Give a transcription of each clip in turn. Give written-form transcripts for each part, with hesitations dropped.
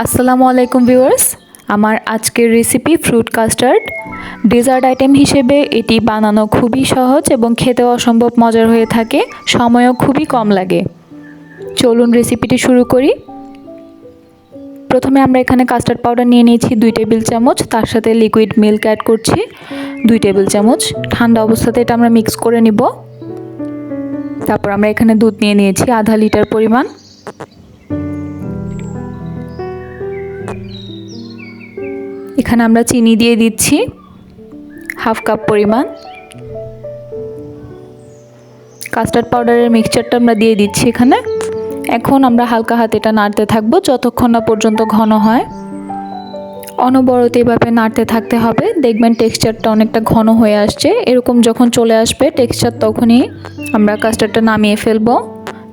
আসসালামু আলাইকুম ভিউয়ার্স, আমার আজকের recipe fruit custard. Dessert item হিসেবে এটি বানানো খুবই সহজ এবং খেতেও অসম্ভব মজার হয়ে থাকে, সময়ও খুবই কম লাগে। চলুন রেসিপিটি শুরু করি। প্রথমে আমরা এখানে কাস্টার্ড পাউডার নিয়ে নিয়েছি 2 টেবিল চামচ, তার সাথে লিকুইড মিল্ক অ্যাড করছি 2 টেবিল চামচ। ঠান্ডা অবস্থাতে এটা আমরা মিক্স করে নিব। তারপর আমরা এখানে দুধ নিয়ে নিয়েছি আধা লিটার পরিমাণ। এখানে আমরা চিনি দিয়ে দিচ্ছি হাফ কাপ পরিমাণ। কাস্টার্ড পাউডারের মিক্সচারটা আমরা দিয়ে দিচ্ছি এখানে। এখন আমরা হালকা হাতে এটা নাড়তে থাকবো যতক্ষণ না পর্যন্ত ঘন হয়। অনবরত এভাবে নাড়তে থাকতে হবে, দেখবেন টেক্সচারটা অনেকটা ঘন হয়ে আসছে। এরকম যখন চলে আসবে টেক্সচার, তখনই আমরা কাস্টার্ডটা নামিয়ে ফেলবো।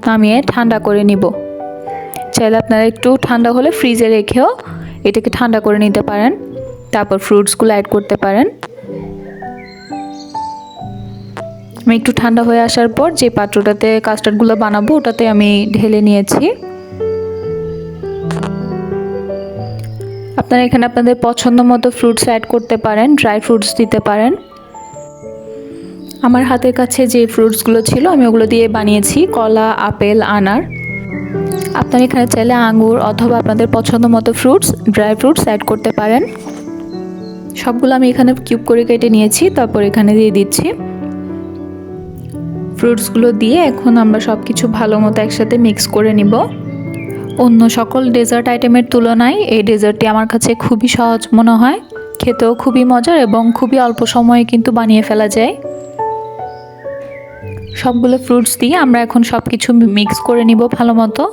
নামিয়ে ঠান্ডা করে নিব। চাইলে আপনারা একটু ঠান্ডা হলে ফ্রিজে রেখেও এটাকে ঠান্ডা করে নিতে পারেন। তারপর ফ্রুটসগুলো অ্যাড করতে পারেন। আমি একটু ঠান্ডা হয়ে আসার পর যে পাত্রটাতে কাস্টার্ডগুলো বানাবো ওটাতে আমি ঢেলে নিয়েছি। আপনারা এখানে আপনাদের পছন্দ মতো ফ্রুটস অ্যাড করতে পারেন, ড্রাই ফ্রুটস দিতে পারেন। আমার হাতের কাছে যে ফ্রুটসগুলো ছিল আমি ওগুলো দিয়ে বানিয়েছি, কলা, আপেল, আনার। আপনারা এখানে চাইলে আঙ্গুর অথবা আপনাদের পছন্দ মতো ফ্রুটস, ড্রাই ফ্রুটস অ্যাড করতে পারেন। সবগুলো আমি এখানে কিউব করে কেটে নিয়েছি, তারপর এখানে দিয়ে দিচ্ছি। ফ্রুটসগুলো দিয়ে এখন আমরা সব কিছু ভালো মতো একসাথে মিক্স করে নিব। অন্য সকল ডেজার্ট আইটেমের তুলনায় এই ডেজার্টটি আমার কাছে খুবই সহজ মনে হয়, খেতেও খুবই মজার এবং খুবই অল্প সময়ে কিন্তু বানিয়ে ফেলা যায়। সবগুলো ফ্রুটস দিয়ে আমরা এখন সব কিছু মিক্স করে নিব ভালো মতো।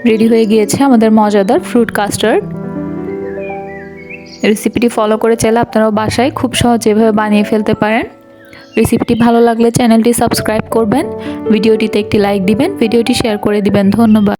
রেডি হয়ে গিয়েছে আমাদের মজাদার ফ্রুট কাস্টার্ড। রেসিপিটি ফলো করে চাইলে আপনারাও বাসায় খুব সহজে এভাবে বানিয়ে ফেলতে পারেন। রেসিপিটি ভালো লাগলে চ্যানেলটি সাবস্ক্রাইব করবেন, ভিডিওটিতে একটি লাইক দিবেন, ভিডিওটি শেয়ার করে দিবেন। ধন্যবাদ।